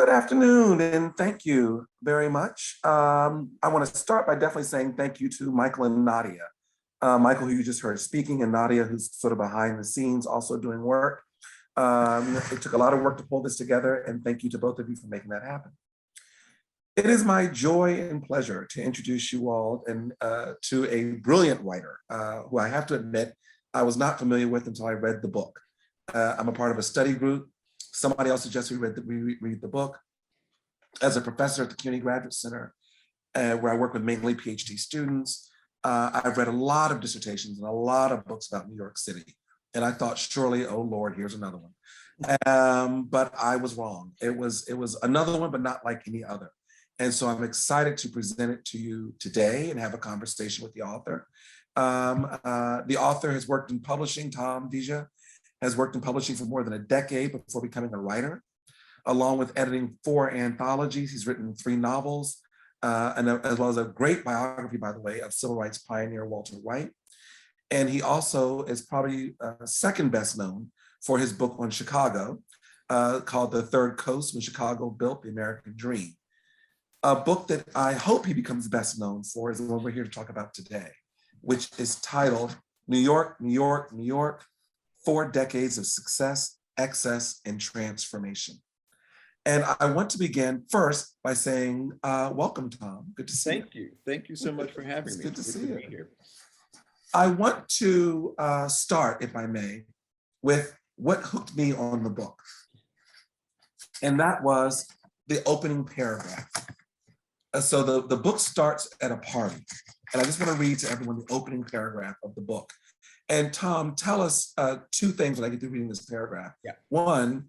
Good afternoon, and thank you very much. I want to start by definitely saying thank you to Michael and Nadia. Michael, who you just heard speaking, and Nadia, who's sort of behind the scenes, also doing work. It took a lot of work to pull this together, and thank you to both of you for making that happen. It is my joy and pleasure to introduce you all to a brilliant writer who I have to admit I was not familiar with until I read the book. I'm a part of a study group. Somebody else suggested we read the book. As a professor at the CUNY Graduate Center, where I work with mainly PhD students, I've read a lot of dissertations and a lot of books about New York City. And I thought, surely, oh Lord, here's another one. But I was wrong. It was another one, but not like any other. And so I'm excited to present it to you today and have a conversation with the author. The author has worked in publishing. Tom Dija has worked in publishing for more than a decade before becoming a writer. Along with editing 4 anthologies, he's written 3 novels, as well as a great biography, by the way, of civil rights pioneer Walter White. And he also is probably second best known for his book on Chicago, called The Third Coast, When Chicago Built the American Dream. A book that I hope he becomes best known for is the one we're here to talk about today, which is titled New York, New York, New York, 4 Decades of Success, Excess, and Transformation. And I want to begin first by saying, welcome, Tom. Good to see you. Thank you. Thank you so much for having me. Good to see you here. I want to start, if I may, with what hooked me on the book. And that was the opening paragraph. So the book starts at a party. And I just want to read to everyone the opening paragraph of the book. And Tom, tell us 2 things when I get through reading this paragraph. Yeah. 1,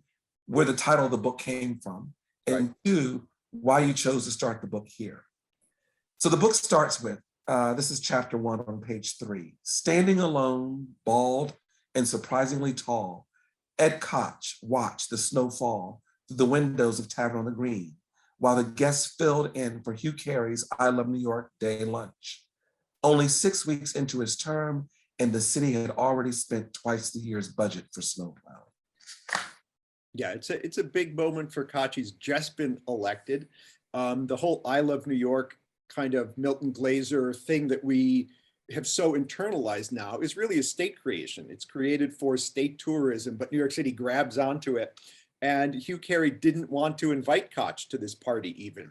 where the title of the book came from, and right. 2, why you chose to start the book here. So the book starts with, this is chapter 1 on page 3. Standing alone, bald, and surprisingly tall, Ed Koch watched the snow fall through the windows of Tavern on the Green, while the guests filled in for Hugh Carey's I Love New York Day lunch. Only 6 weeks into his term, and the city had already spent twice the year's budget for snowplowing. Yeah, it's a big moment for Koch. He's just been elected. The whole I Love New York kind of Milton Glaser thing that we have so internalized now is really a state creation. It's created for state tourism, but New York City grabs onto it. And Hugh Carey didn't want to invite Koch to this party even.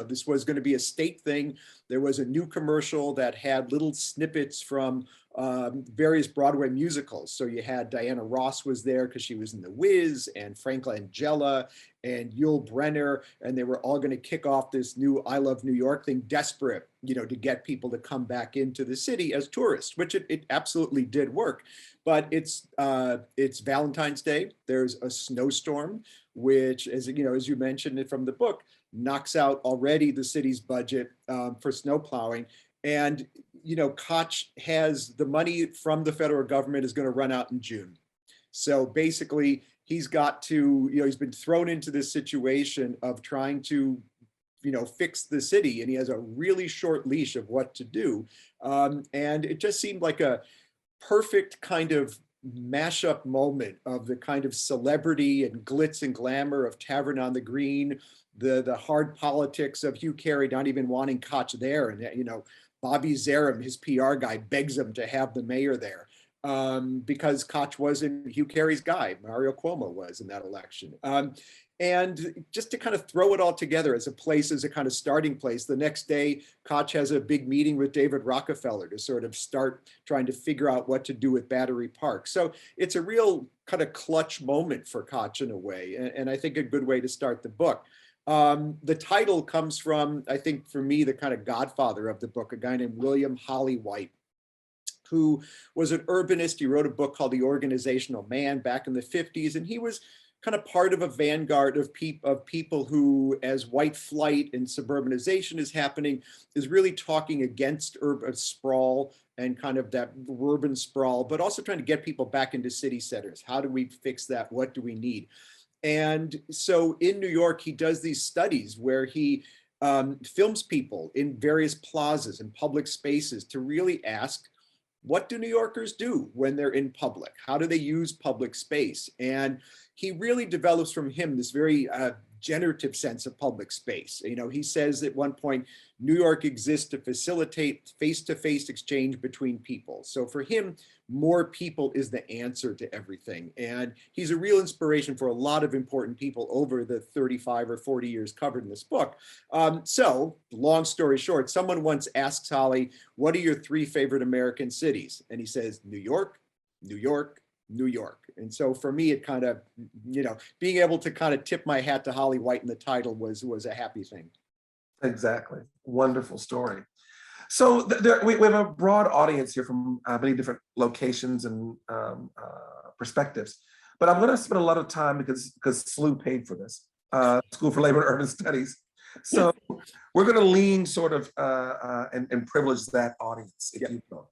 This was going to be a state thing. There was a new commercial that had little snippets from various Broadway musicals. So you had Diana Ross was there because she was in The Wiz, and Frank Langella and Yul Brynner, and they were all going to kick off this new I Love New York thing, desperate, to get people to come back into the city as tourists, which it absolutely did work. But it's Valentine's Day. There's a snowstorm, which, as you mentioned it from the book, knocks out already the city's budget for snow plowing. And, Koch has the money from the federal government is going to run out in June. So basically, he's got to, he's been thrown into this situation of trying to, fix the city. And he has a really short leash of what to do. And it just seemed like a perfect kind of mashup moment of the kind of celebrity and glitz and glamour of Tavern on the Green, the hard politics of Hugh Carey not even wanting Koch there. And, Bobby Zarum, his PR guy, begs him to have the mayor there because Koch wasn't Hugh Carey's guy. Mario Cuomo was in that election. And just to kind of throw it all together as a kind of starting place, the next day, Koch has a big meeting with David Rockefeller to sort of start trying to figure out what to do with Battery Park. So it's a real kind of clutch moment for Koch in a way, and I think a good way to start the book. The title comes from, I think for me, the kind of godfather of the book, a guy named William Hollywhite, who was an urbanist. He wrote a book called The Organizational Man back in the 50s, and he was kind of part of a vanguard of people who, as white flight and suburbanization is happening, is really talking against urban sprawl and kind of that urban sprawl, but also trying to get people back into city centers. How do we fix that? What do we need? And so in New York, he does these studies where he films people in various plazas and public spaces to really ask, what do New Yorkers do when they're in public? How do they use public space? And he really develops from him this very generative sense of public space. He says at one point, New York exists to facilitate face-to-face exchange between people. So for him, more people is the answer to everything. And he's a real inspiration for a lot of important people over the 35 or 40 years covered in this book. So long story short, someone once asks Holly, what are your 3 favorite American cities? And he says, New York, New York, New York. And so for me, it kind of, being able to kind of tip my hat to Holly White in the title was a happy thing. Exactly. Wonderful story. So we have a broad audience here from many different locations and perspectives, but I'm going to spend a lot of time because SLU paid for this, School for Labor and Urban Studies. So we're going to lean sort of and privilege that audience, if you will.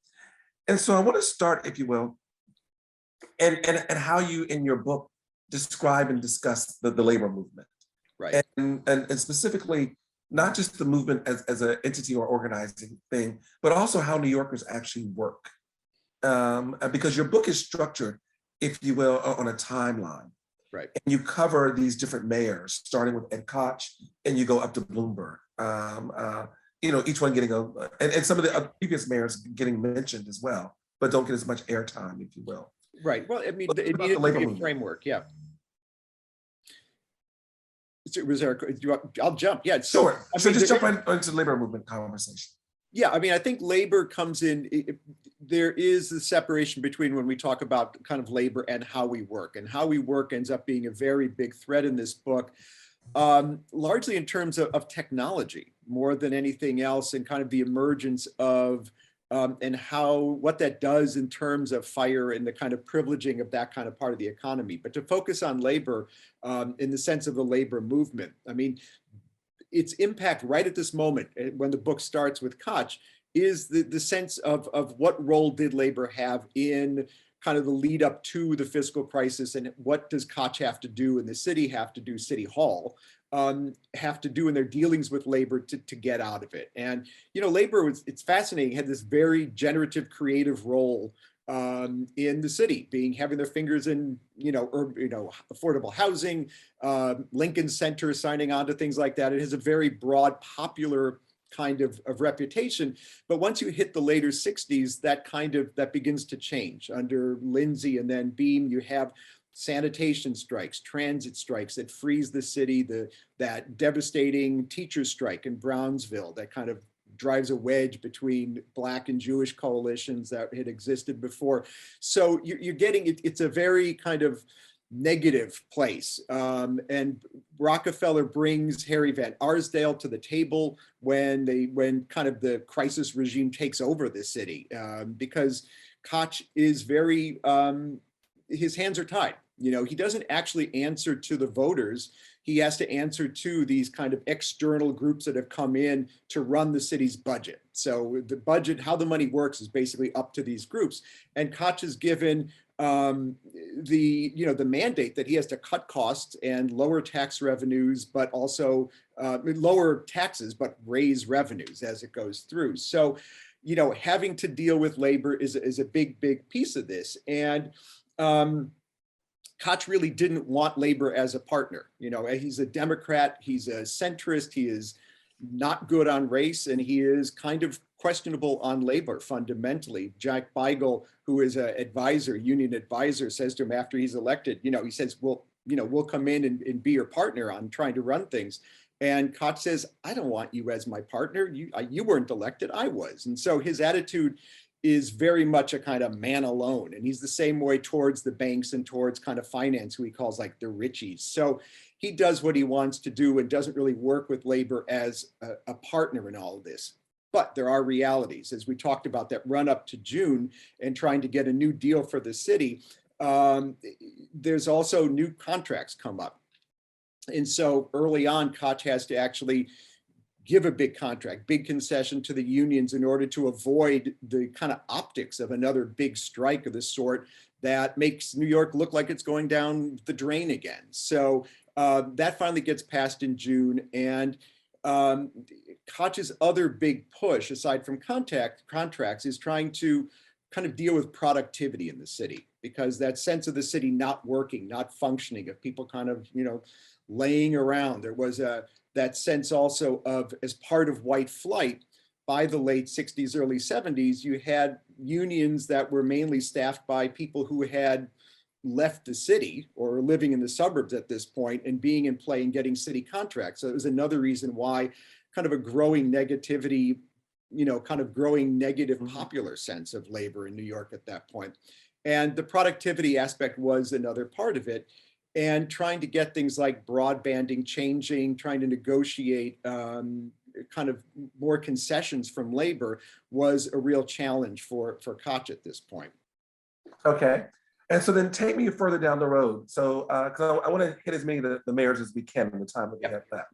And so I want to start, if you will, and how you in your book describe and discuss the labor movement. Right. And specifically, not just the movement as an entity or organizing thing, but also how New Yorkers actually work. Because your book is structured, if you will, on a timeline. Right. And you cover these different mayors, starting with Ed Koch, and you go up to Bloomberg. Each one getting and some of the previous mayors getting mentioned as well, but don't get as much airtime, if you will. Right. Well, I mean, it needed to be a framework. Yeah. I'll jump. Yeah. Sure. So just jump into the labor movement conversation. Yeah. I mean, I think labor comes in, there is the separation between when we talk about kind of labor and how we work, and how we work ends up being a very big thread in this book, largely in terms of technology more than anything else, and kind of the emergence of and what that does in terms of FIRE and the kind of privileging of that kind of part of the economy. But to focus on labor in the sense of the labor movement, I mean, its impact right at this moment, when the book starts with Koch, is the sense of what role did labor have in kind of the lead up to the fiscal crisis, and what does Koch have to do and the city have to do, City Hall, have to do in their dealings with labor to get out of it. And, labor it's fascinating, had this very generative, creative role in the city, having their fingers in, affordable housing, Lincoln Center signing on to things like that. It has a very broad, popular kind of reputation. But once you hit the later 60s, that begins to change. Under Lindsay and then Beam, you have sanitation strikes, transit strikes that freeze the city, that devastating teachers strike in Brownsville that kind of drives a wedge between Black and Jewish coalitions that had existed before. So you're getting, it's a very kind of negative place. And Rockefeller brings Harry Van Arsdale to the table when kind of the crisis regime takes over the city, because Koch is very, his hands are tied. He doesn't actually answer to the voters. He has to answer to these kind of external groups that have come in to run the city's budget. So the budget, how the money works, is basically up to these groups. And Koch is given the mandate that he has to cut costs and lower tax revenues, but also lower taxes, but raise revenues as it goes through. So, having to deal with labor is a big, big piece of this. And Koch really didn't want labor as a partner. He's a Democrat, he's a centrist, he is not good on race, and he is kind of questionable on labor fundamentally. Jack Beigel, who is an advisor, union advisor, says to him after he's elected, he says, we'll come in and be your partner on trying to run things. And Koch says, I don't want you as my partner. You weren't elected, I was. And so his attitude is very much a kind of man alone. And he's the same way towards the banks and towards kind of finance, who he calls like the richies. So he does what he wants to do and doesn't really work with labor as a partner in all of this. But there are realities, as we talked about that run up to June and trying to get a new deal for the city. There's also new contracts come up. And so early on, Koch has to actually give a big contract, big concession to the unions in order to avoid the kind of optics of another big strike of this sort that makes New York look like it's going down the drain again. So that finally gets passed in June. And Koch's other big push, aside from contracts, is trying to kind of deal with productivity in the city, because that sense of the city not working, not functioning, of people kind of, laying around. There was that sense also of, as part of white flight, by the late 60s, early 70s, you had unions that were mainly staffed by people who had left the city or were living in the suburbs at this point and being in play and getting city contracts. So it was another reason why kind of a growing negativity, kind of growing negative popular sense of labor in New York at that point. And the productivity aspect was another part of it. And trying to get things like broadbanding changing, trying to negotiate kind of more concessions from labor was a real challenge for Koch at this point. Okay. And so then take me further down the road. So, because I want to hit as many of the mayors as we can in the time that we have left.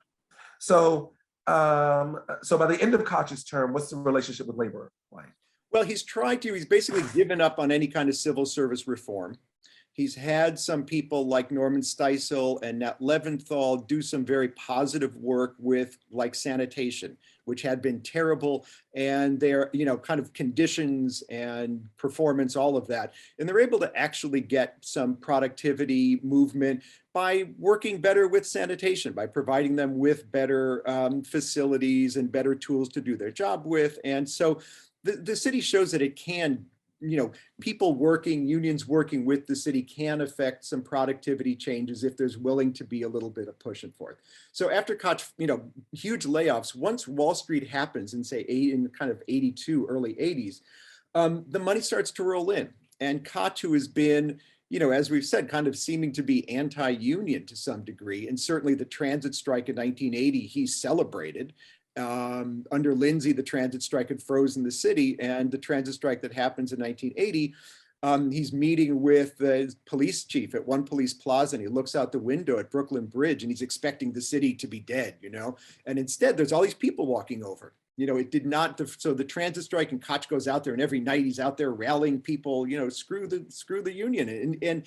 So, so by the end of Koch's term, what's the relationship with labor like? Well, he's basically given up on any kind of civil service reform. He's had some people like Norman Steisel and Nat Leventhal do some very positive work with, like, sanitation, which had been terrible, and their, kind of conditions and performance, all of that. And they're able to actually get some productivity movement by working better with sanitation, by providing them with better facilities and better tools to do their job with. And so the city shows that it can, people working, unions working with the city can affect some productivity changes if there's willing to be a little bit of push and forth. So after Koch, huge layoffs, once Wall Street happens in, say, in kind of 82, early 80s, the money starts to roll in. And Koch, who has been, as we've said, kind of seeming to be anti-union to some degree, and certainly the transit strike in 1980, he celebrated. Under Lindsay, the transit strike had frozen the city, and the transit strike that happens in 1980, he's meeting with the police chief at One Police Plaza, and he looks out the window at Brooklyn Bridge, and he's expecting the city to be dead, and instead there's all these people walking over. It did not. So the transit strike, and Koch goes out there, and every night he's out there rallying people, screw the union, and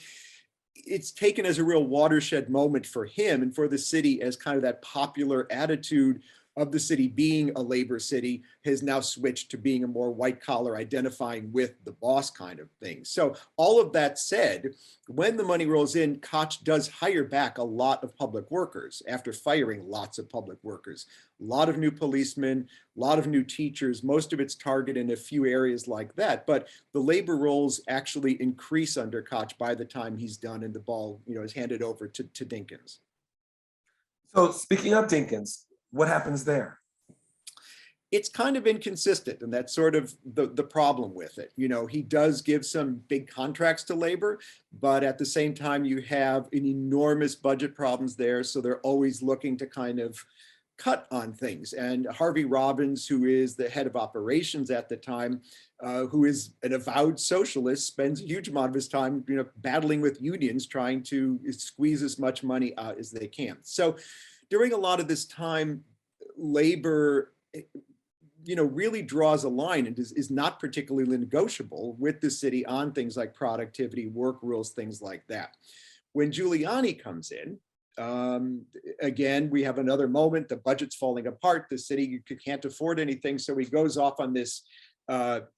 it's taken as a real watershed moment for him and for the city, as kind of that popular attitude of the city being a labor city has now switched to being a more white collar, identifying with the boss kind of thing. So all of that said, when the money rolls in, Koch does hire back a lot of public workers after firing lots of public workers. A lot of new policemen, a lot of new teachers, most of it's targeted in a few areas like that. But the labor roles actually increase under Koch by the time he's done and the ball, is handed over to Dinkins. So speaking of Dinkins, what happens there? It's kind of inconsistent, and that's sort of the problem with it. He does give some big contracts to labor, but at the same time, you have an enormous budget problems there. So they're always looking to kind of cut on things. And Harvey Robbins, who is the head of operations at the time, who is an avowed socialist, spends a huge amount of his time, battling with unions, trying to squeeze as much money out as they can. So during a lot of this time, labor, really draws a line and is not particularly negotiable with the city on things like productivity, work rules, things like that. When Giuliani comes in, again, we have another moment. The budget's falling apart. The city can't afford anything. So he goes off on this,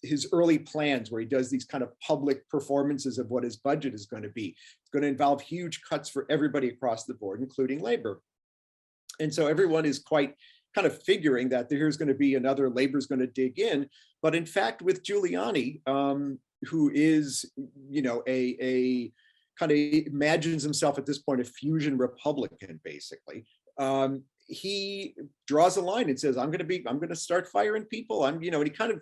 his early plans, where he does these kind of public performances of what his budget is going to be. It's going to involve huge cuts for everybody across the board, including labor. And so everyone is quite kind of figuring that here's going to be another labor's going to dig in. But in fact, with Giuliani, who is, a kind of imagines himself at this point a fusion Republican, basically, he draws a line and says, I'm going to start firing people. And he kind of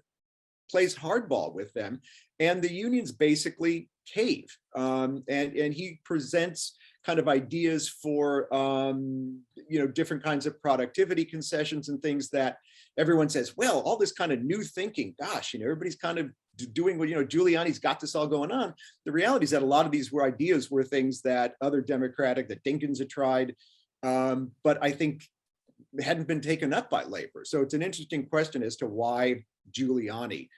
plays hardball with them, and the unions basically cave. And he presents kind of ideas for, different kinds of productivity concessions and things that everyone says, well, all this kind of new thinking, gosh, everybody's kind of doing what, Giuliani's got this all going on. The reality is that a lot of these ideas were things that other Democratic, that Dinkins had tried, but I think hadn't been taken up by labor. So it's an interesting question as to why Giuliani,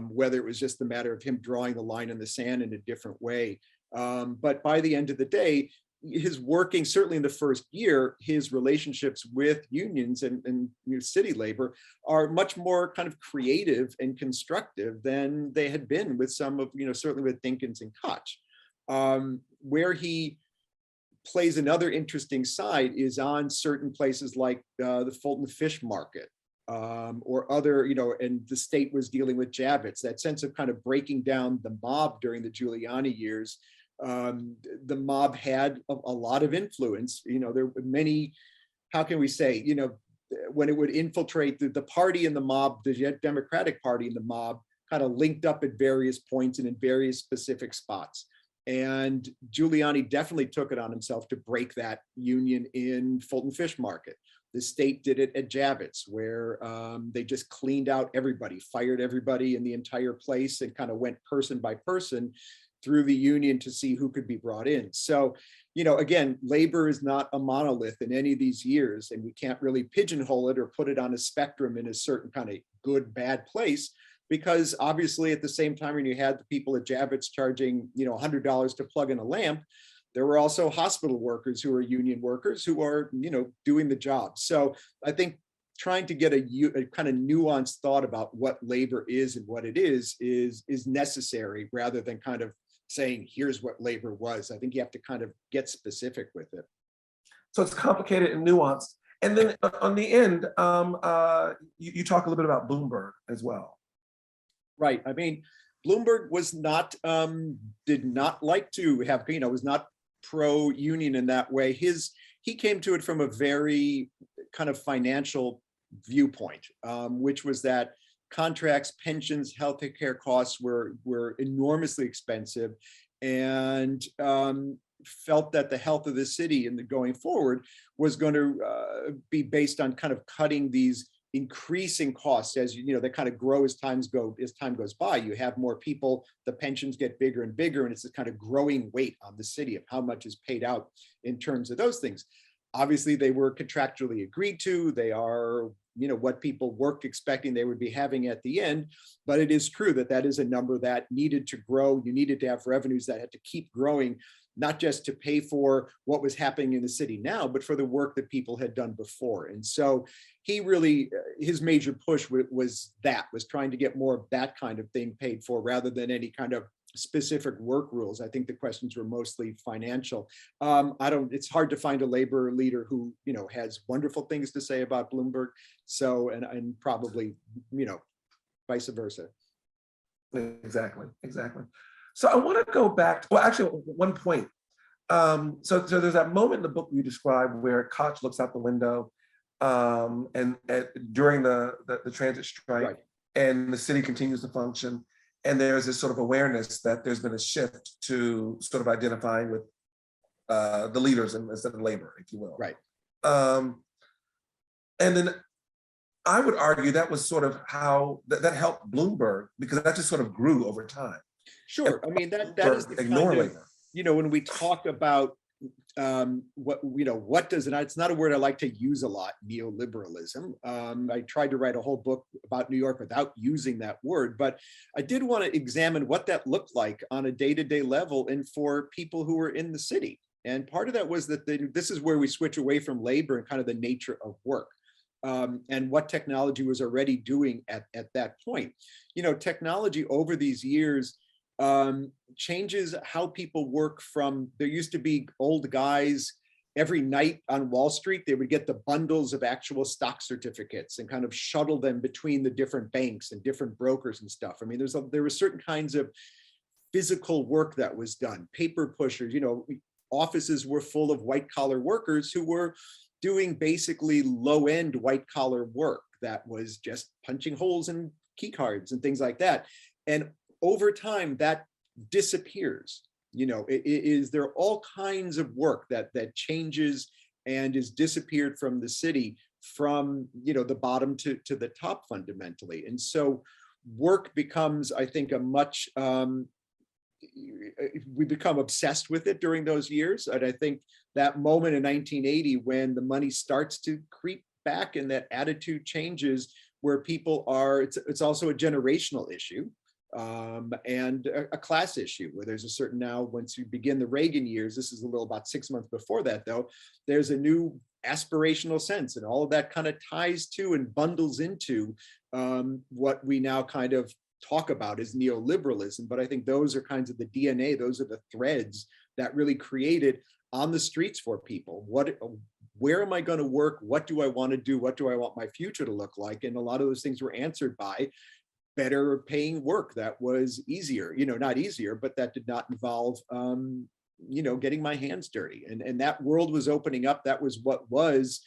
whether it was just a matter of him drawing the line in the sand in a different way. But by the end of the day, his working, certainly in the first year, his relationships with unions and city labor are much more kind of creative and constructive than they had been with some of, certainly with Dinkins and Koch. Where he plays another interesting side is on certain places like the Fulton Fish Market, or other, and the state was dealing with Javits, that sense of kind of breaking down the mob during the Giuliani years. The mob had a lot of influence. There were many, how can we say, when it would infiltrate the party and the mob, the Democratic Party and the mob kind of linked up at various points and in various specific spots. And Giuliani definitely took it on himself to break that union in Fulton Fish Market. The state did it at Javits, where they just cleaned out everybody, fired everybody in the entire place, and kind of went person by person through the union to see who could be brought in. So, again, labor is not a monolith in any of these years, and we can't really pigeonhole it or put it on a spectrum in a certain kind of good, bad place, because obviously at the same time when you had the people at Javits charging, $100 to plug in a lamp, there were also hospital workers who are union workers who are, doing the job. So I think trying to get a kind of nuanced thought about what labor is and what it is necessary, rather than kind of saying, here's what labor was. I think you have to kind of get specific with it. So it's complicated and nuanced. And then on the end, you talk a little bit about Bloomberg as well. Right. I mean, Bloomberg was not, did not like to have, was not pro-union in that way. He came to it from a very kind of financial viewpoint, which was that contracts, pensions, healthcare costs were enormously expensive, and felt that the health of the city and the going forward was going to be based on kind of cutting these increasing costs as they kind of grow as time goes by. You have more people, the pensions get bigger and bigger, and it's a kind of growing weight on the city of how much is paid out in terms of those things. Obviously, they were contractually agreed to. They are, what people worked expecting they would be having at the end. But it is true that that is a number that needed to grow. You needed to have revenues that had to keep growing, not just to pay for what was happening in the city now, but for the work that people had done before. And so he really, his major push was trying to get more of that kind of thing paid for, rather than any kind of specific work rules. I think the questions were mostly financial. It's hard to find a labor leader who, has wonderful things to say about Bloomberg. So, and probably, vice versa. Exactly. So I want to go back to, well, actually, one point. So there's that moment in the book you describe where Koch looks out the window and during the transit strike, right, and the city continues to function. And there's this sort of awareness that there's been a shift to sort of identifying with the leaders instead of labor, if you will. Right. And then I would argue that was sort of how that helped Bloomberg, because that just sort of grew over time. Sure. I mean, that is the ignore kind of, labor. When we talk about what does, and it's not a word I like to use a lot, neoliberalism. I tried to write a whole book about New York without using that word, but I did want to examine what that looked like on a day-to-day level and for people who were in the city. And part of that was that this is where we switch away from labor and kind of the nature of work. And what technology was already doing at that point. Technology over these years changes how people work. From, there used to be old guys every night on Wall Street, they would get the bundles of actual stock certificates and kind of shuttle them between the different banks and different brokers and stuff. I mean, there were certain kinds of physical work that was done, paper pushers, offices were full of white collar workers who were doing basically low-end white-collar work that was just punching holes in key cards and things like that. And over time, that disappears. There are all kinds of work that changes and is disappeared from the city, from the bottom to the top fundamentally. And so work becomes, I think, a much we become obsessed with it during those years. And I think that moment in 1980 when the money starts to creep back and that attitude changes, where people are, it's also a generational issue. and a class issue where there's a certain, now once you begin the Reagan years, this is a little about 6 months before that though, there's a new aspirational sense, and all of that kind of ties to and bundles into what we now kind of talk about as neoliberalism. But I think those are kinds of the DNA, those are the threads that really created on the streets for people. Where am I going to work? What do I want to do? What do I want my future to look like? And a lot of those things were answered by better paying work that was easier, not easier, but that did not involve, getting my hands dirty. And that world was opening up. That was what was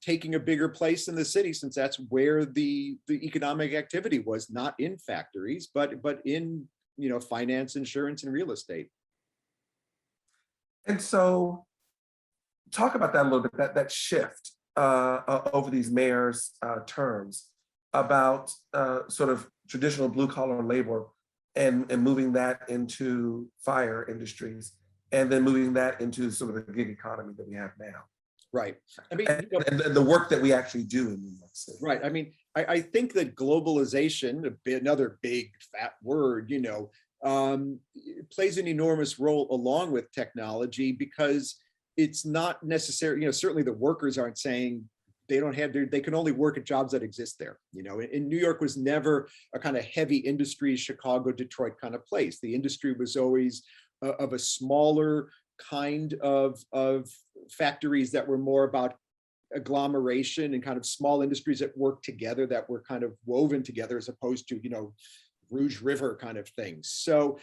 taking a bigger place in the city, since that's where the economic activity was, not in factories, but in, finance, insurance, and real estate. And so talk about that a little bit, that shift over these mayor's terms about sort of traditional blue collar labor and moving that into fire industries, and then moving that into sort of the gig economy that we have now. Right. I mean, and the work that we actually do in New York City. Right. I mean, I think that globalization, another big fat word, plays an enormous role along with technology, because it's not necessary, certainly the workers aren't saying they don't have they can only work at jobs that exist there. In New York was never a kind of heavy industry, Chicago, Detroit kind of place. The industry was always of a smaller kind of factories that were more about agglomeration and kind of small industries that work together, that were kind of woven together, as opposed to, Rouge River kind of things. So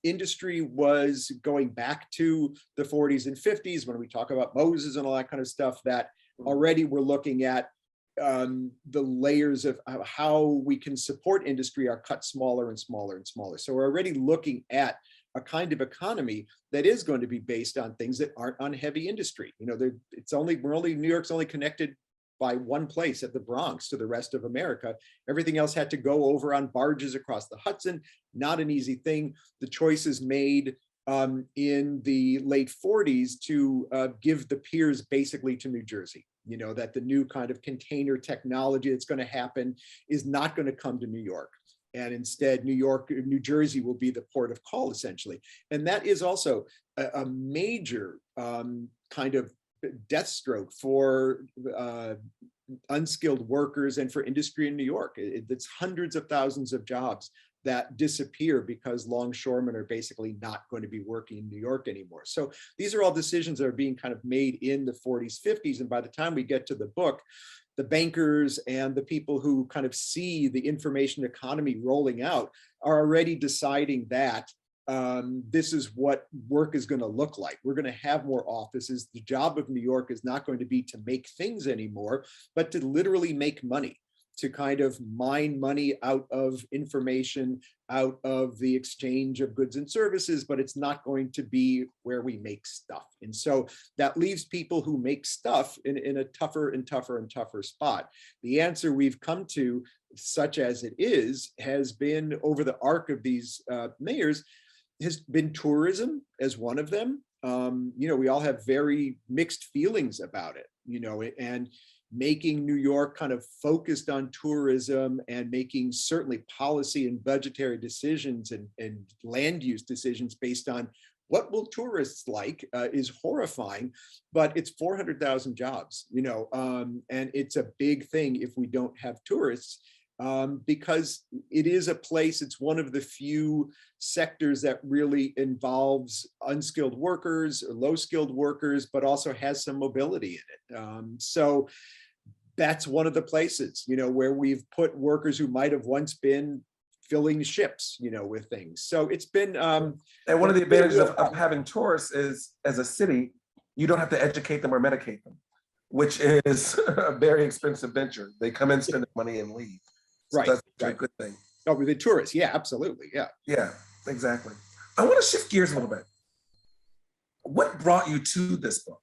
industry was going back to the 40s and 50s, when we talk about Moses and all that kind of stuff, that already we're looking at the layers of how we can support industry are cut smaller and smaller and smaller. So we're already looking at a kind of economy that is going to be based on things that aren't on heavy industry. New York's only connected by one place at the Bronx to the rest of America. Everything else had to go over on barges across the Hudson. Not an easy thing. The choices made in the late 40s to give the piers basically to New Jersey. That the new kind of container technology that's going to happen is not going to come to New York. And instead, New Jersey will be the port of call, essentially. And that is also a major kind of death stroke for unskilled workers and for industry in New York. It's hundreds of thousands of jobs that disappear because longshoremen are basically not going to be working in New York anymore. So these are all decisions that are being kind of made in the 40s, 50s. And by the time we get to the book, the bankers and the people who kind of see the information economy rolling out are already deciding that this is what work is going to look like. We're going to have more offices. The job of New York is not going to be to make things anymore, but to literally make money, to kind of mine money out of information, out of the exchange of goods and services, but it's not going to be where we make stuff. And so that leaves people who make stuff in a tougher and tougher and tougher spot. The answer we've come to, such as it is, has been over the arc of these mayors, has been tourism as one of them. We all have very mixed feelings about it, and making New York kind of focused on tourism and making certainly policy and budgetary decisions and land use decisions based on what will tourists like is horrifying, but it's 400,000 jobs, and it's a big thing if we don't have tourists. Because it is a place, it's one of the few sectors that really involves unskilled workers or low-skilled workers, but also has some mobility in it. So that's one of the places, where we've put workers who might have once been filling ships, with things. So it's been— and one of the advantages of having tourists is, as a city, you don't have to educate them or medicate them, which is a very expensive venture. They come in, spend money, and leave. So right, that's right. a good thing. Oh, with the tourists, yeah, absolutely, yeah. Yeah, exactly. I want to shift gears a little bit. What brought you to this book?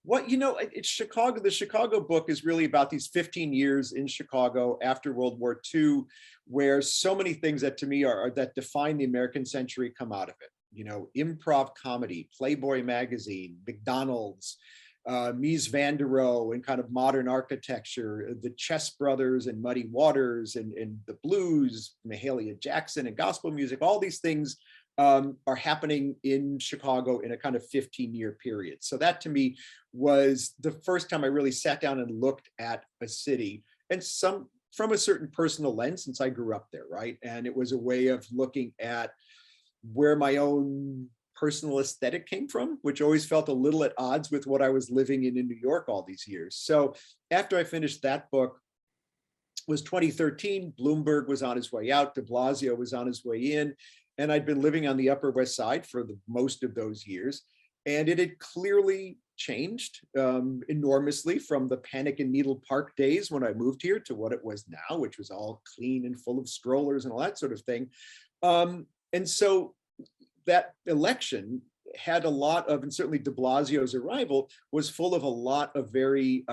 Well, it's Chicago. The Chicago book is really about these 15 years in Chicago after World War II, where so many things that to me are that define the American century come out of it. Improv comedy, Playboy magazine, McDonald's, Mies van der Rohe and kind of modern architecture, the Chess Brothers and Muddy Waters and the blues, Mahalia Jackson and gospel music, all these things are happening in Chicago in a kind of 15-year period. So that to me was the first time I really sat down and looked at a city, and some from a certain personal lens, since I grew up there, right? And it was a way of looking at where my own personal aesthetic came from, which always felt a little at odds with what I was living in New York all these years. So after I finished that book, was 2013, Bloomberg was on his way out, de Blasio was on his way in, and I'd been living on the Upper West Side for most of those years. And it had clearly changed enormously from the Panic in Needle Park days when I moved here to what it was now, which was all clean and full of strollers and all that sort of thing. And so that election had a lot of, and certainly de Blasio's arrival was full of a lot of very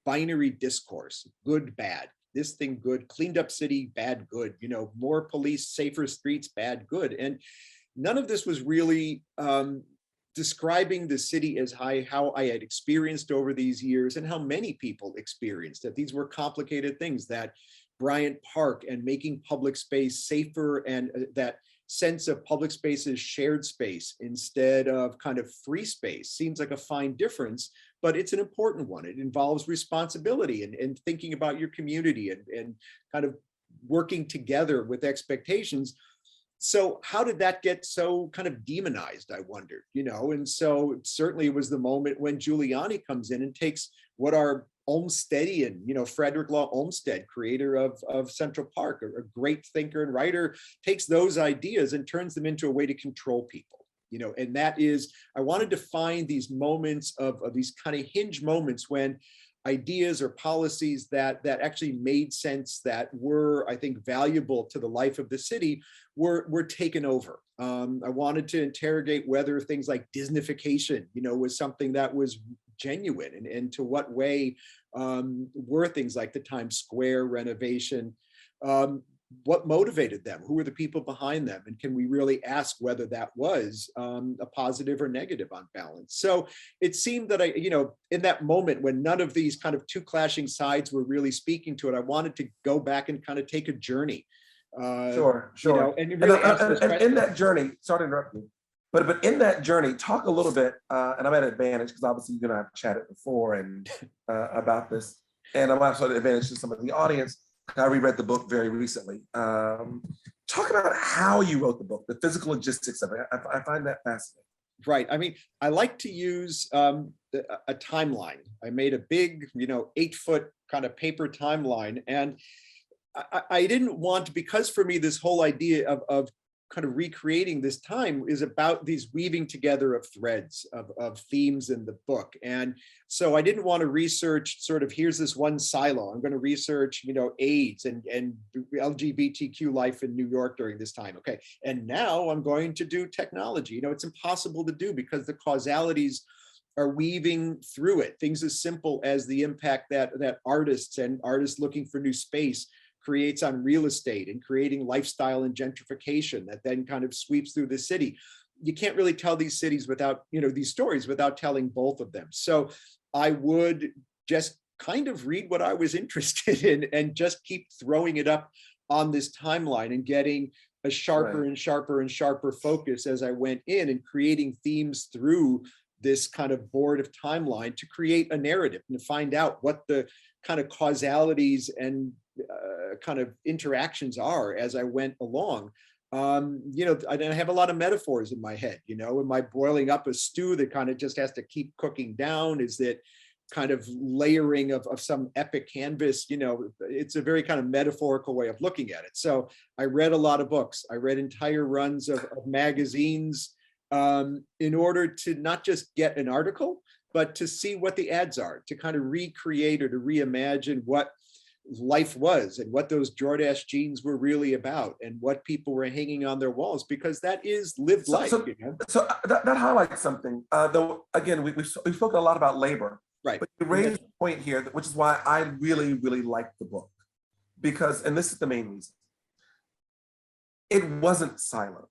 binary discourse, good, bad. This thing good, cleaned up city, bad, good, you know, more police, safer streets, bad, good. And none of this was really describing the city as how I had experienced over these years and how many people experienced that these were complicated things, that Bryant Park and making public space safer, and that sense of public space as shared space instead of kind of free space seems like a fine difference, but it's an important one. It involves responsibility and thinking about your community and kind of working together with expectations. So how did that get so kind of demonized, I wondered, you know? And so certainly it was the moment when Giuliani comes in and takes what our Olmstedian, you know, Frederick Law Olmsted, creator of Central Park, a great thinker and writer, takes those ideas and turns them into a way to control people, you know. And that is, I wanted to find these moments of these kind of hinge moments when ideas or policies that actually made sense, that were, I think, valuable to the life of the city, were taken over. I wanted to interrogate whether things like Disneyfication, you know, was something that was genuine, and to what way were things like the Times Square renovation, what motivated them? Who were the people behind them? And can we really ask whether that was a positive or negative on balance? So it seemed that you know, in that moment when none of these kind of two clashing sides were really speaking to it, I wanted to go back and kind of take a journey. Sure. You know, and really and in that journey, sorry to interrupt you, but in that journey, talk a little bit, and I'm at an advantage because obviously you and I have chatted before and about this, and I'm also at an advantage to some of the audience. I reread the book very recently. Talk about how you wrote the book, the physical logistics of it. I find that fascinating. Right. I mean, I like to use a timeline. I made a big, you know, 8-foot kind of paper timeline, and I didn't want to, because for me, this whole idea of kind of recreating this time is about these weaving together of threads of themes in the book. And so I didn't want to research sort of, here's this one silo. I'm going to research, you know, AIDS and LGBTQ life in New York during this time. Okay. And now I'm going to do technology. You know, it's impossible to do because the causalities are weaving through it. Things as simple as the impact that artists looking for new space creates on real estate and creating lifestyle and gentrification that then kind of sweeps through the city. You can't really tell these cities without, you know, these stories without telling both of them. So I would just kind of read what I was interested in and just keep throwing it up on this timeline and getting a sharper and sharper and sharper focus as I went in, and creating themes through this kind of board of timeline to create a narrative and to find out what the kind of causalities and kind of interactions are as I went along. You know, I have a lot of metaphors in my head, you know, am I boiling up a stew that kind of just has to keep cooking down? Is that kind of layering of some epic canvas? You know, it's a very kind of metaphorical way of looking at it. So I read a lot of books. I read entire runs of magazines in order to not just get an article, but to see what the ads are, to kind of recreate or to reimagine what life was and what those Jordache jeans were really about and what people were hanging on their walls, because that is lived life. You know? So that highlights something. Though again, we've spoken a lot about labor, right? But you raised a point here, which is why I really, really like the book, because, and this is the main reason, it wasn't silent.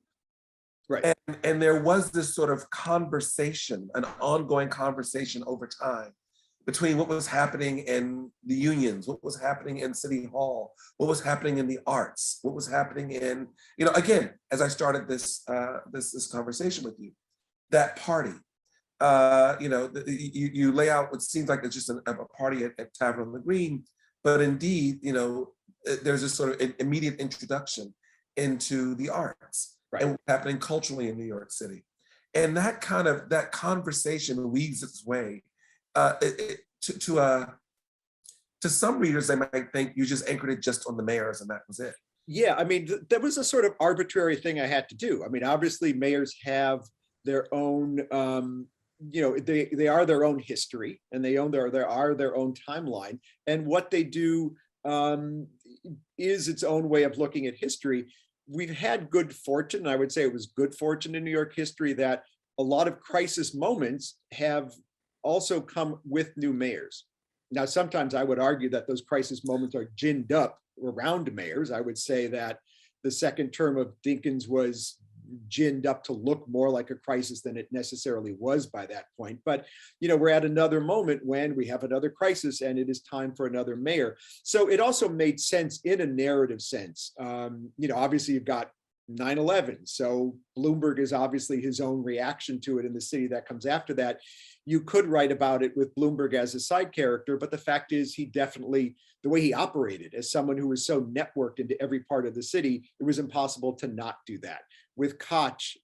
Right. And there was this sort of conversation, an ongoing conversation over time between what was happening in the unions, what was happening in City Hall, what was happening in the arts, what was happening in, again, as I started this conversation with you, that party. You lay out what seems like it's just a party at Tavern on the Green, but indeed, there's this sort of immediate introduction into the arts and what's happening culturally in New York City. And that conversation weaves its way to some readers. They might think you just anchored it just on the mayors and that was it. Yeah, I mean, that was a sort of arbitrary thing I had to do. I mean, obviously mayors have their own, they are their own history, and they are their own timeline. And what they do is its own way of looking at history. We've had good fortune. I would say it was good fortune in New York history that a lot of crisis moments have also come with new mayors. Now, sometimes I would argue that those crisis moments are ginned up around mayors. I would say that the second term of Dinkins was ginned up to look more like a crisis than it necessarily was by that point. But, we're at another moment when we have another crisis and it is time for another mayor. So it also made sense in a narrative sense. Obviously you've got 9/11. So Bloomberg is obviously his own reaction to it in the city that comes after that. You could write about it with Bloomberg as a side character, but the fact is he definitely, the way he operated as someone who was so networked into every part of the city, it was impossible to not do that. With Koch,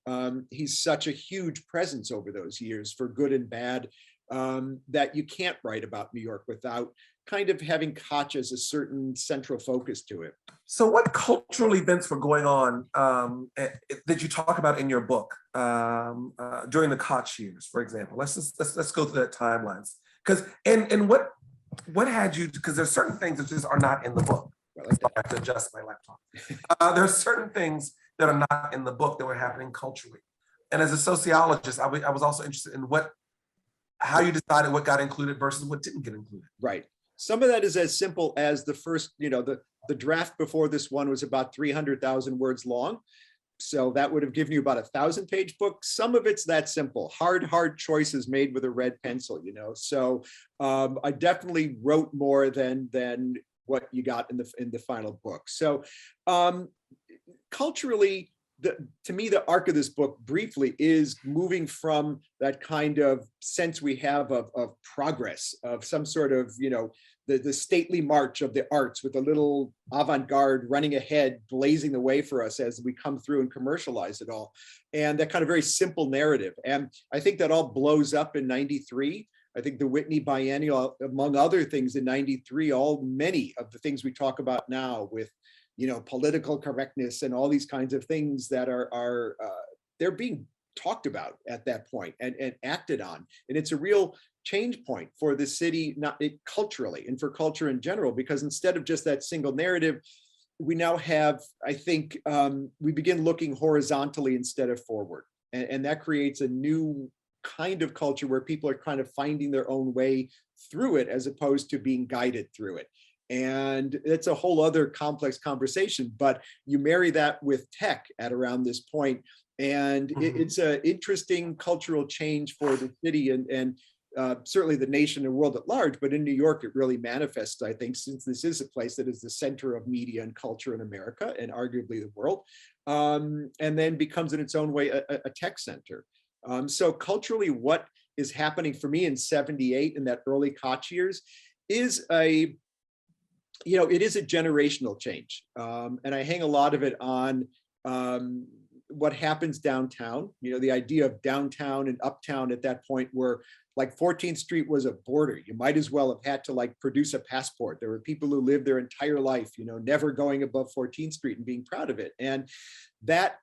he's such a huge presence over those years, for good and bad, that you can't write about New York without kind of having Koch as a certain central focus to it. So what cultural events were going on that you talk about in your book during the Koch years, for example? Let's go through that timelines. Because and what had you, because there's certain things that just are not in the book. I have to adjust my laptop. There's certain things that are not in the book that were happening culturally. And as a sociologist, I was also interested in how you decided what got included versus what didn't get included. Right. Some of that is as simple as the first, the draft before this one was about 300,000 words long. So that would have given you about a 1,000-page book. Some of it's that simple, hard choices made with a red pencil, So I definitely wrote more than what you got in the final book. So culturally, to me, the arc of this book briefly is moving from that kind of sense we have of progress, of some sort of, the stately march of the arts with a little avant-garde running ahead, blazing the way for us as we come through and commercialize it all. And that kind of very simple narrative. And I think that all blows up in 93. I think the Whitney Biennial, among other things in 93, many of the things we talk about now with, political correctness and all these kinds of things that are they're being talked about at that point and acted on. And it's a real change point for the city, culturally and for culture in general, because instead of just that single narrative, we now have, I think, we begin looking horizontally instead of forward. And that creates a new kind of culture where people are kind of finding their own way through it as opposed to being guided through it. And it's a whole other complex conversation, but you marry that with tech at around this point, and it's an interesting cultural change for the city and certainly the nation and world at large. But in New York, it really manifests, I think, since this is a place that is the center of media and culture in America and arguably the world, and then becomes in its own way a tech center. So culturally, what is happening for me in 78 in that early Koch years is it is a generational change. And I hang a lot of it on what happens downtown. The idea of downtown and uptown at that point were like 14th Street was a border. You might as well have had to produce a passport. There were people who lived their entire life, never going above 14th Street and being proud of it. And that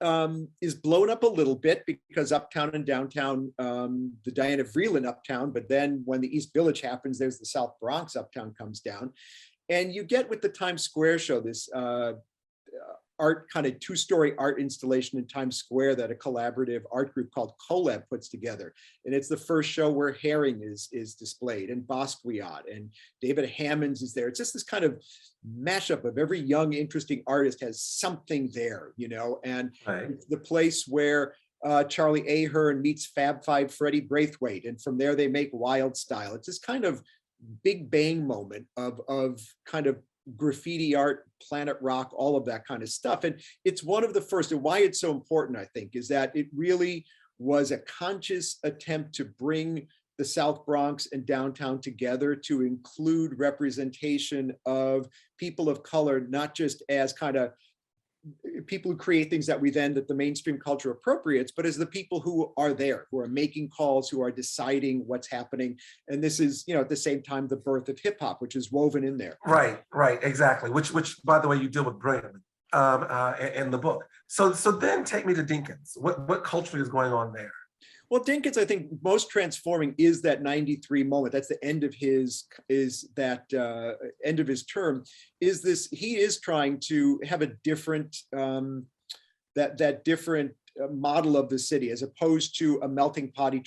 is blown up a little bit because uptown and downtown, the Diana Vreeland uptown, but then when the East Village happens, there's the South Bronx uptown comes down. And you get with the Times Square show, this art, kind of two-story art installation in Times Square that a collaborative art group called Colab puts together. And it's the first show where Herring is displayed, and Basquiat, and David Hammons is there. It's just this kind of mashup of every young, interesting artist has something there, and right. It's the place where Charlie Ahern meets Fab Five Freddie Braithwaite, and from there they make Wild Style. It's this kind of big bang moment of kind of graffiti art, Planet Rock, all of that kind of stuff. And it's one of the first, and why it's so important, I think, is that it really was a conscious attempt to bring the South Bronx and downtown together to include representation of people of color, not just as kind of people who create things that that the mainstream culture appropriates, but as the people who are there, who are making calls, who are deciding what's happening. And this is, at the same time, the birth of hip hop, which is woven in there. Right, exactly. Which, by the way, you deal with brilliantly in the book. So then take me to Dinkins. What culturally is going on there? Well, Dinkins, I think most transforming is that 93 moment. That's the end of end of his term. He is trying to have a different, that different model of the city, as opposed to a melting pot. He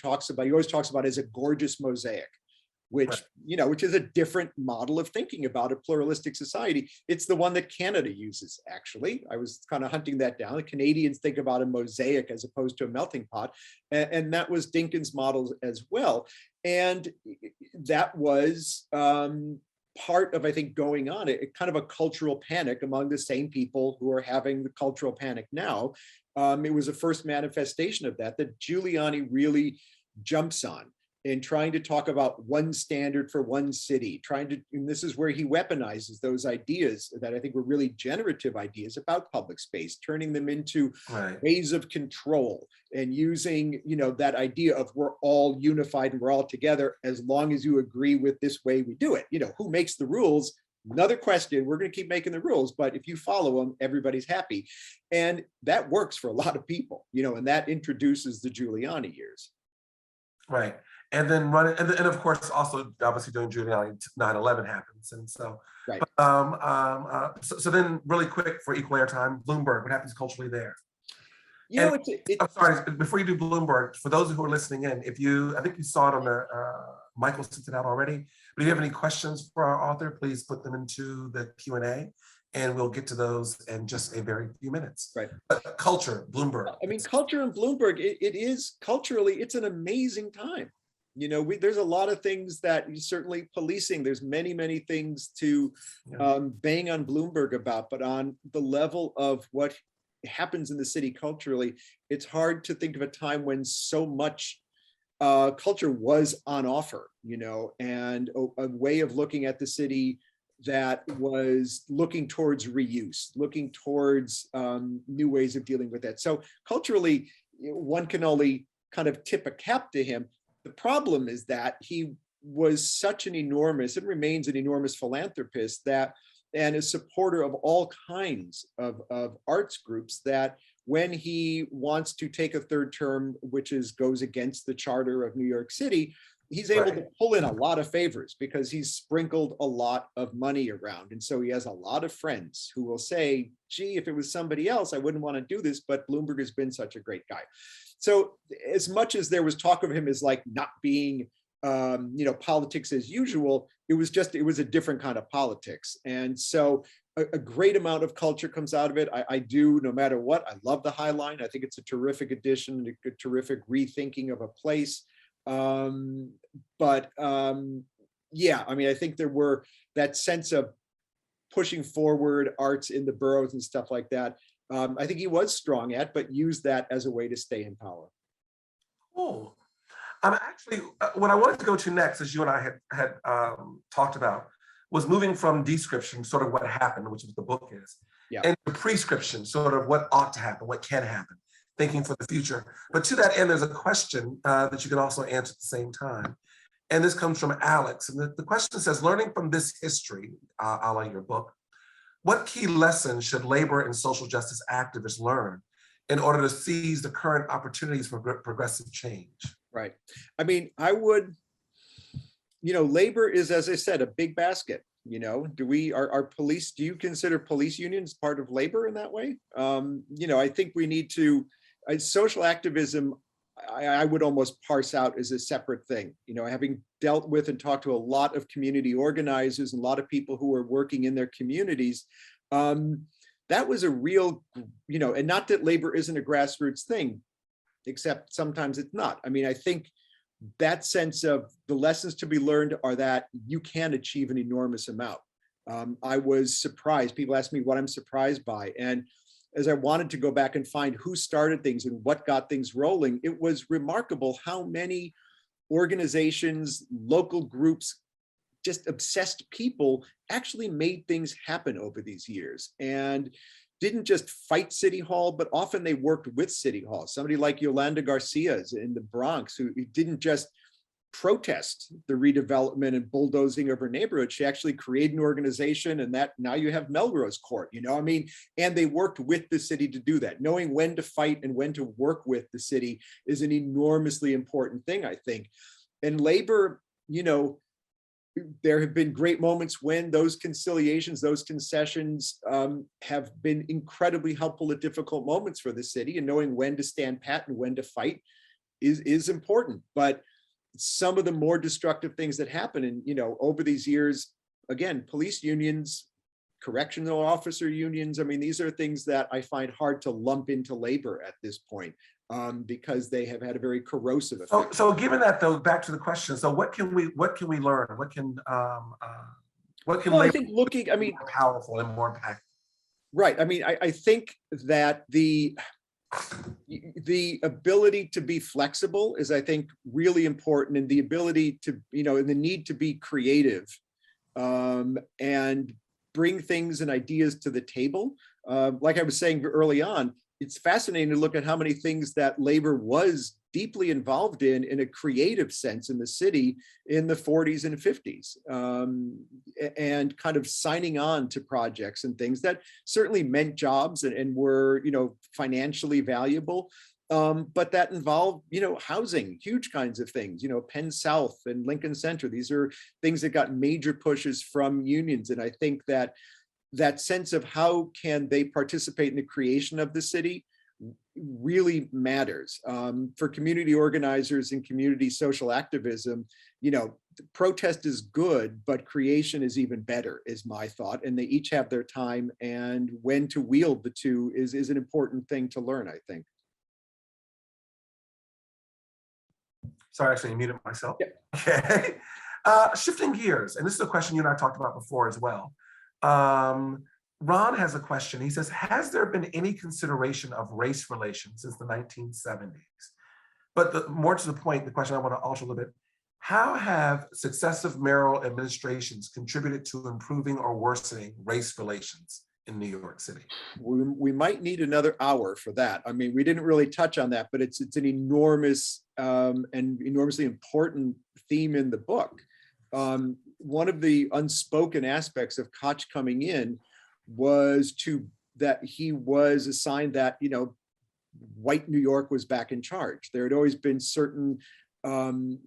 always talks about as a gorgeous mosaic, which, right, which is a different model of thinking about a pluralistic society. It's the one that Canada uses, actually. I was kind of hunting that down. The Canadians think about a mosaic as opposed to a melting pot. And that was Dinkins' model as well. And that was part of, I think, going on, kind of a cultural panic among the same people who are having the cultural panic now. It was a first manifestation of that Giuliani really jumps on, in trying to talk about one standard for one city, and this is where he weaponizes those ideas that I think were really generative ideas about public space, turning them into ways of control, and using, that idea of we're all unified and we're all together as long as you agree with this way we do it. Who makes the rules? Another question. We're going to keep making the rules, but if you follow them, everybody's happy. And that works for a lot of people, and that introduces the Giuliani years. Right. And then running, and of course, also obviously during Giuliani, 9/11 happens, and so. Right. So then, really quick for equal airtime, Bloomberg. What happens culturally there? I'm sorry. Before you do Bloomberg, for those who are listening in, I think you saw it on the Michael sent it out already. But if you have any questions for our author, please put them into the Q&A, and we'll get to those in just a very few minutes. Right. But culture, Bloomberg. I mean, culture in Bloomberg. It is culturally, it's an amazing time. There's a lot of things that certainly policing, there's many things to bang on Bloomberg about, but on the level of what happens in the city culturally, it's hard to think of a time when so much culture was on offer, and a way of looking at the city that was looking towards reuse, looking towards new ways of dealing with that. So culturally, one can only kind of tip a cap to him. The problem is that he was such an enormous, and remains an enormous philanthropist, and a supporter of all kinds of arts groups, that when he wants to take a third term, which goes against the charter of New York City, he's able to pull in a lot of favors because he's sprinkled a lot of money around. And so he has a lot of friends who will say, gee, if it was somebody else, I wouldn't want to do this, but Bloomberg has been such a great guy. So as much as there was talk of him as like not being, politics as usual, it was a different kind of politics. And so a great amount of culture comes out of it. I do, no matter what. I love the High Line. I think it's a terrific addition, a terrific rethinking of a place. I think there were that sense of pushing forward arts in the boroughs and stuff like that. I think he was strong at, but used that as a way to stay in power. Cool. Actually, what I wanted to go to next, as you and I had talked about, was moving from description, sort of what happened, which is what the book is, and the prescription, sort of what ought to happen, what can happen, thinking for the future. But to that end, there's a question that you can also answer at the same time. And this comes from Alex. And the question says, learning from this history, a la your book, what key lessons should labor and social justice activists learn in order to seize the current opportunities for progressive change? Right. I mean, I would, labor is, as I said, a big basket. Are police, do you consider police unions part of labor in that way? I think we need to, social activism, I would almost parse out as a separate thing. Having dealt with and talked to a lot of community organizers and a lot of people who are working in their communities, that was a real, and not that labor isn't a grassroots thing, except sometimes it's not. I mean, I think that sense of the lessons to be learned are that you can achieve an enormous amount. I was surprised. People ask me what I'm surprised by. And as I wanted to go back and find who started things and what got things rolling, it was remarkable how many organizations, local groups, just obsessed people actually made things happen over these years and didn't just fight City Hall, but often they worked with City Hall. Somebody like Yolanda Garcia's in the Bronx, who didn't just protest the redevelopment and bulldozing of her neighborhood. She actually created an organization, and that now you have Melrose Court, you know, I mean, and they worked with the city to do that. Knowing when to fight and when to work with the city is an enormously important thing, I think. And labor, you know, there have been great moments when those conciliations, those concessions have been incredibly helpful at difficult moments for the city, and knowing when to stand pat and when to fight is important. But some of the more destructive things that happen, and you know, over these years, again, police unions, correctional officer unions, I mean, these are things that I find hard to lump into labor at this point, because they have had a very corrosive effect. So given that though, back to the question, so what can we learn? What can Well, I labor think looking, I mean, be more powerful and more impactful? right. I mean, I think that the ability to be flexible is, I think, really important, and the ability to, you know, and the need to be creative and bring things and ideas to the table. Like I was saying early on, it's fascinating to look at how many things that labor was deeply involved in a creative sense in the city in the 40s and 50s, and kind of signing on to projects and things that certainly meant jobs and were, you know, financially valuable, but that involved, you know, housing, huge kinds of things, you know, Penn South and Lincoln Center. These are things that got major pushes from unions. And I think that that sense of how can they participate in the creation of the city really matters. For community organizers and community social activism, you know, protest is good, but creation is even better, is my thought. And they each have their time, and when to wield the two is an important thing to learn, I think. Sorry, actually, I muted myself. Yeah. Okay. Shifting gears, and this is a question you and I talked about before as well. Ron has a question. He says, has there been any consideration of race relations since the 1970s? But more to the point, the question I want to alter a little bit, how have successive mayoral administrations contributed to improving or worsening race relations in New York City? We might need another hour for that. I mean, we didn't really touch on that, but it's an enormous and enormously important theme in the book. One of the unspoken aspects of Koch coming in was that he was assigned that, you know, white New York was back in charge. There had always been certain kind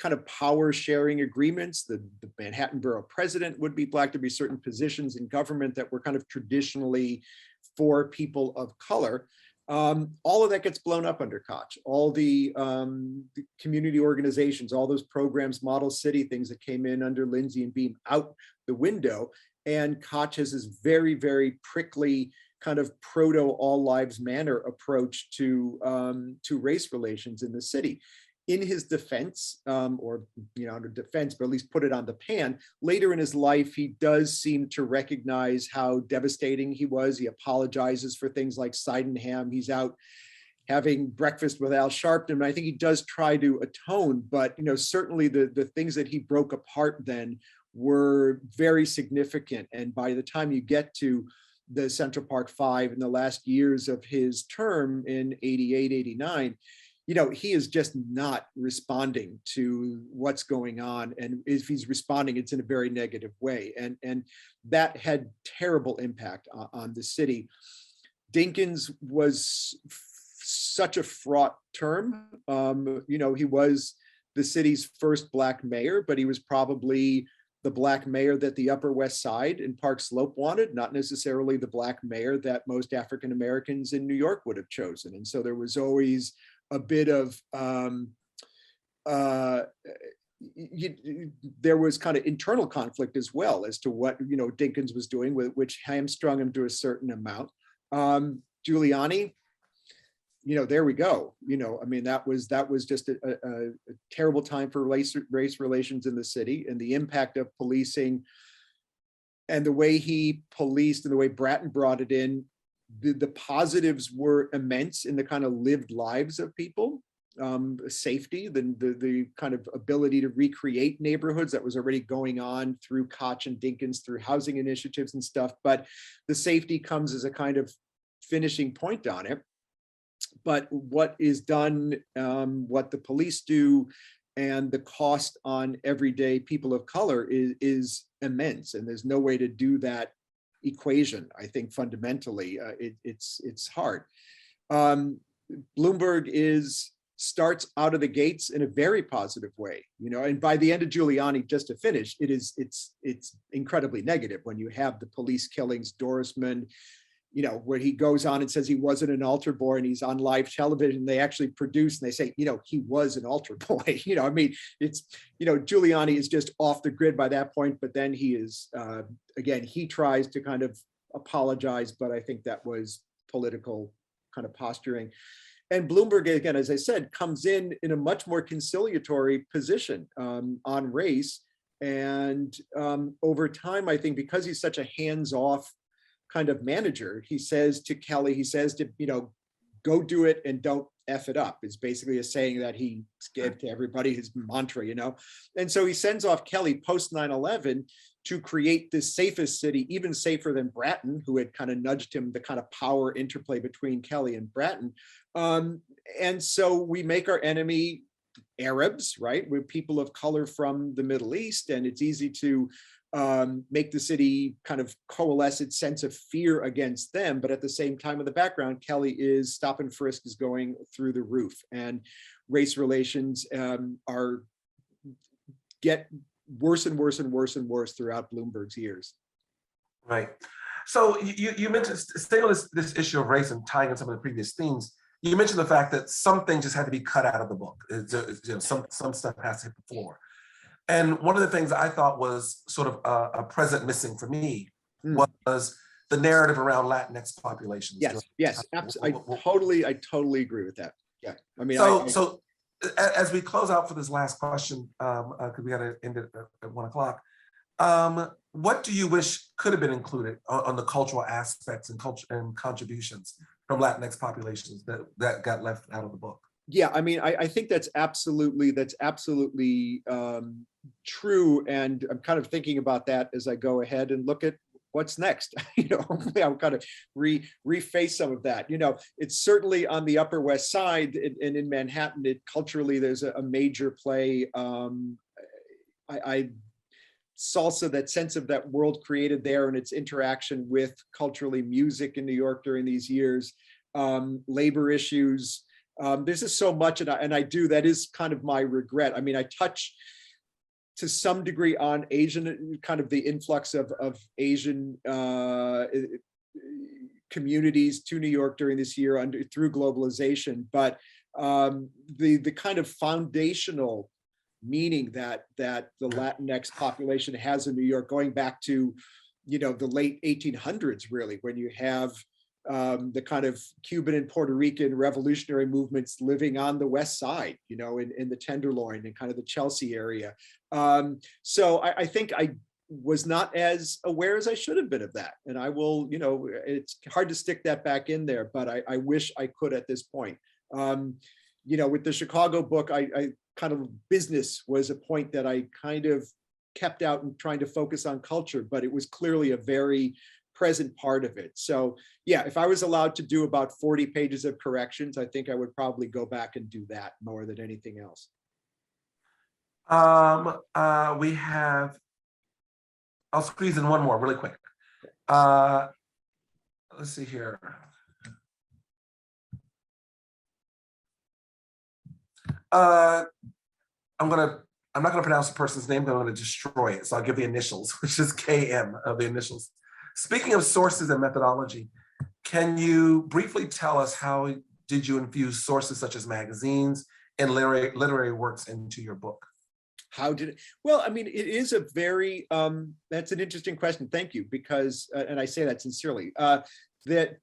of power sharing agreements. The Manhattan Borough president would be black. There'd be certain positions in government that were kind of traditionally for people of color. All of that gets blown up under Koch. All the community organizations, all those programs, Model City, things that came in under Lindsay and Beam, out the window. And Koch has this very, very prickly kind of proto all lives matter approach to race relations in the city. In his defense, or, you know, under defense, but at least put it on the pan, later in his life, he does seem to recognize how devastating he was. He apologizes for things like Sydenham. He's out having breakfast with Al Sharpton. I think he does try to atone, but, you know, certainly the things that he broke apart then were very significant. And by the time you get to the Central Park Five in the last years of his term in 88, 89, you know, he is just not responding to what's going on. And if he's responding, it's in a very negative way. And that had terrible impact on the city. Dinkins was such a fraught term. You know, he was the city's first Black mayor, but he was probably the Black mayor that the Upper West Side and Park Slope wanted, not necessarily the Black mayor that most African Americans in New York would have chosen. And so there was always a bit of, there was kind of internal conflict as well as to what, you know, Dinkins was doing, which hamstrung him to a certain amount. Giuliani, there we go. I mean, that was just a terrible time for race relations in the city, and the impact of policing and the way he policed and the way Bratton brought it in. The positives were immense in the kind of lived lives of people. Safety, the kind of ability to recreate neighborhoods that was already going on through Koch and Dinkins, through housing initiatives and stuff. But the safety comes as a kind of finishing point on it. But what is done, what the police do, and the cost on everyday people of color is immense. And there's no way to do that equation. I think fundamentally, it's hard. Bloomberg starts out of the gates in a very positive way, and by the end of Giuliani, just to finish, it's incredibly negative when you have the police killings, Dorisman, where he goes on and says he wasn't an altar boy, and he's on live television. They actually produce and they say, he was an altar boy. I mean, it's, Giuliani is just off the grid by that point, but then he is, again, he tries to kind of apologize, but I think that was political kind of posturing. And Bloomberg, again, as I said, comes in a much more conciliatory position on race. And over time, I think because he's such a hands-off kind of manager, he says to Kelly, go do it and don't F it up, is basically a saying that he gave to everybody, his mantra, And so he sends off Kelly post 9/11 to create the safest city, even safer than Bratton, who had kind of nudged him, the kind of power interplay between Kelly and Bratton. And so we make our enemy Arabs, right? We're people of color from the Middle East, and it's easy to make the city kind of coalesce its sense of fear against them. But at the same time, in the background, Kelly is stop and frisk is going through the roof, and race relations get worse and worse and worse and worse throughout Bloomberg's years. Right. So you mentioned, staying on this issue of race and tying in some of the previous themes, you mentioned the fact that some things just had to be cut out of the book. Some stuff has to hit the floor. And one of the things I thought was sort of a present missing for me was the narrative around Latinx populations. Yes, absolutely. I totally agree with that. Yeah, I mean, so as we close out for this last question, because we got to end it at 1 o'clock, what do you wish could have been included on the cultural aspects and culture and contributions from Latinx populations that got left out of the book? Yeah, I mean, I think that's absolutely true, and I'm kind of thinking about that as I go ahead and look at what's next. Hopefully I'll kind of reface some of that. It's certainly on the Upper West Side and in Manhattan. Culturally, there's a major play. Salsa, that sense of that world created there and its interaction with culturally music in New York during these years, labor issues. There's just so much, and I do, that is kind of my regret. I mean, I touch to some degree on Asian, kind of the influx of Asian communities to New York during this year through globalization, but the kind of foundational meaning that the Latinx population has in New York, going back to the late 1800s, really, when you have the kind of Cuban and Puerto Rican revolutionary movements living on the West Side, in the Tenderloin and kind of the Chelsea area. So I think I was not as aware as I should have been of that. And I will, it's hard to stick that back in there, but I wish I could at this point. With the Chicago book, I kind of, business was a point that I kind of kept out and trying to focus on culture, but it was clearly a very present part of it. So yeah, if I was allowed to do about 40 pages of corrections, I think I would probably go back and do that more than anything else. We have, I'll squeeze in one more really quick. Let's see here. I'm not gonna pronounce the person's name, but I'm gonna destroy it. So I'll give the initials, which is KM of the initials. Speaking of sources and methodology, can you briefly tell us how did you infuse sources such as magazines and literary works into your book? How did it? Well, I mean, it is a very, that's an interesting question. Thank you, because, and I say that sincerely, that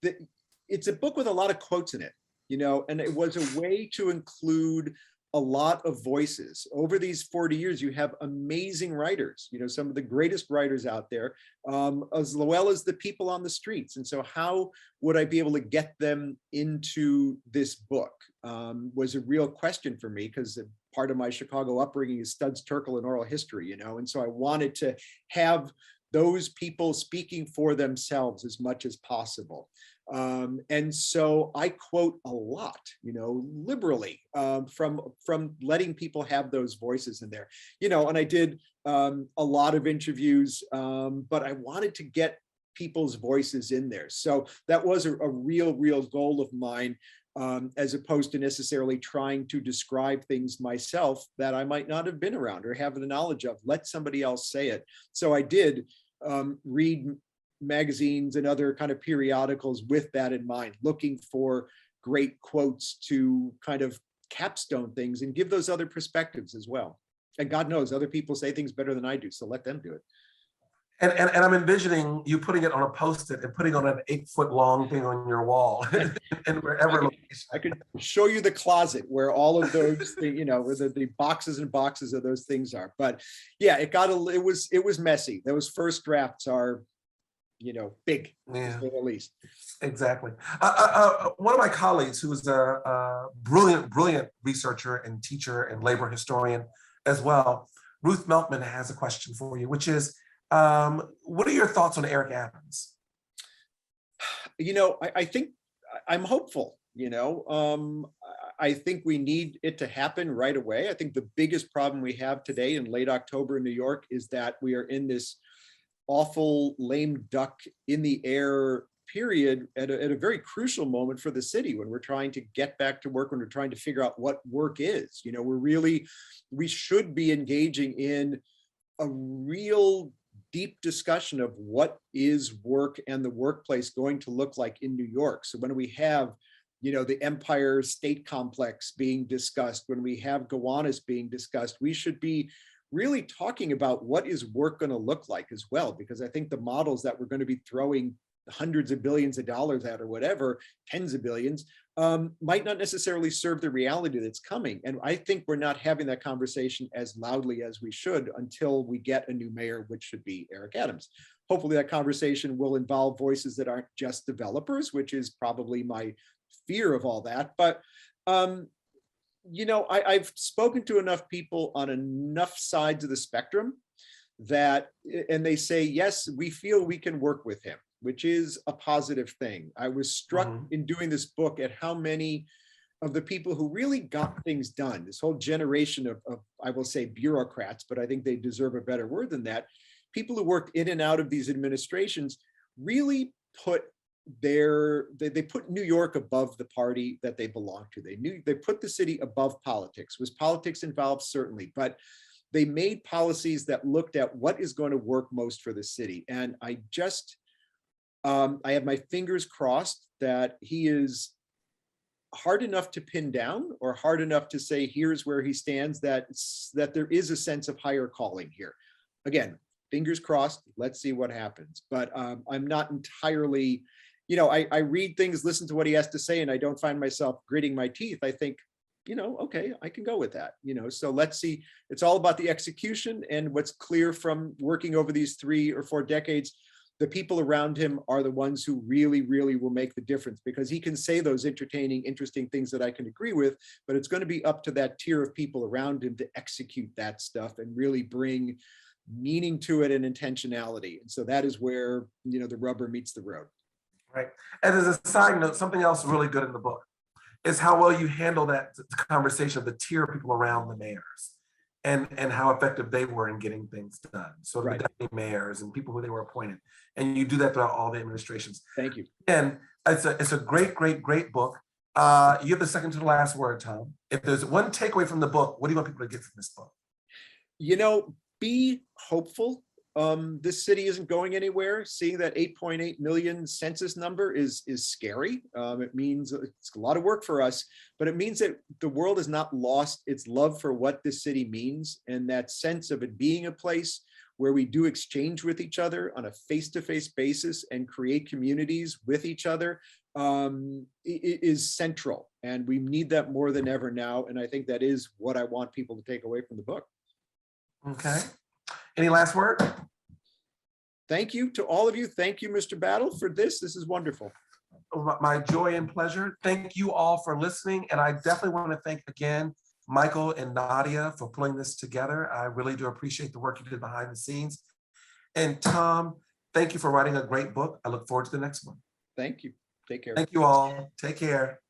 it's a book with a lot of quotes in it. and it was a way to include a lot of voices. Over these 40 years, you have amazing writers, some of the greatest writers out there, as well as the people on the streets. And so how would I be able to get them into this book was a real question for me, because part of my Chicago upbringing is Studs Terkel and oral history, and so I wanted to have those people speaking for themselves as much as possible. And so I quote a lot, liberally, from letting people have those voices in there, and I did a lot of interviews, but I wanted to get people's voices in there. So that was a real goal of mine, as opposed to necessarily trying to describe things myself that I might not have been around or have the knowledge of. Let somebody else say it. So I did read magazines and other kind of periodicals with that in mind, looking for great quotes to kind of capstone things and give those other perspectives as well. And God knows other people say things better than I do, so let them do it. And I'm envisioning you putting it on a Post-it and putting on an 8-foot long thing on your wall and wherever. I could show you the closet where all of those things, where the boxes and boxes of those things are. But yeah, it was messy. Those first drafts are, big, to say the least. Exactly. One of my colleagues, who is a brilliant researcher and teacher and labor historian as well, Ruth Melkman, has a question for you, which is, what are your thoughts on Eric Adams? I think I'm hopeful. I think we need it to happen right away. I think the biggest problem we have today in late October in New York is that we are in this awful lame duck in the air period at a very crucial moment for the city, when we're trying to get back to work, when we're trying to figure out what work is. We should be engaging in a real deep discussion of what is work and the workplace going to look like in New York. So when we have, the Empire State Complex being discussed, when we have Gowanus being discussed, we should be really talking about what is work going to look like as well, because I think the models that we're going to be throwing hundreds of billions of dollars at, or whatever, tens of billions, might not necessarily serve the reality that's coming. And I think we're not having that conversation as loudly as we should until we get a new mayor, which should be Eric Adams. Hopefully that conversation will involve voices that aren't just developers, which is probably my fear of all that. But I've spoken to enough people on enough sides of the spectrum and they say, yes, we feel we can work with him, which is a positive thing. I was struck in doing this book at how many of the people who really got things done, this whole generation of I will say bureaucrats, but I think they deserve a better word than that, people who worked in and out of these administrations really put they put New York above the party that they belong to. They put the city above politics. Was politics involved? Certainly, but they made policies that looked at what is going to work most for the city. And I have my fingers crossed that he is hard enough to pin down, or hard enough to say, here's where he stands, that there is a sense of higher calling here. Again, fingers crossed, let's see what happens. But I'm not entirely, I read things, listen to what he has to say, and I don't find myself gritting my teeth. I think, okay, I can go with that. So let's see. It's all about the execution. And what's clear from working over these 3 or 4 decades, the people around him are the ones who really, really will make the difference, because he can say those entertaining, interesting things that I can agree with, but it's going to be up to that tier of people around him to execute that stuff and really bring meaning to it and intentionality. And so that is where, the rubber meets the road. Right. And as a side note, something else really good in the book is how well you handle that conversation of the tier of people around the mayors, and how effective they were in getting things done. So the deputy mayors and people who they were appointed. And you do that throughout all the administrations. Thank you. And it's a great book. You have the second to the last word, Tom. If there's one takeaway from the book, what do you want people to get from this book? Be hopeful. This city isn't going anywhere. Seeing that 8.8 million census number is scary. It means it's a lot of work for us, but it means that the world has not lost its love for what this city means, and that sense of it being a place where we do exchange with each other on a face-to-face basis and create communities with each other. is central. And we need that more than ever now. And I think that is what I want people to take away from the book. Okay. Any last word? Thank you to all of you. Thank you, Mr. Battle, for this. This is wonderful. My joy and pleasure. Thank you all for listening. And I definitely want to thank again Michael and Nadia for pulling this together. I really do appreciate the work you did behind the scenes. And Tom, thank you for writing a great book. I look forward to the next one. Thank you. Take care. Thank you all. Take care.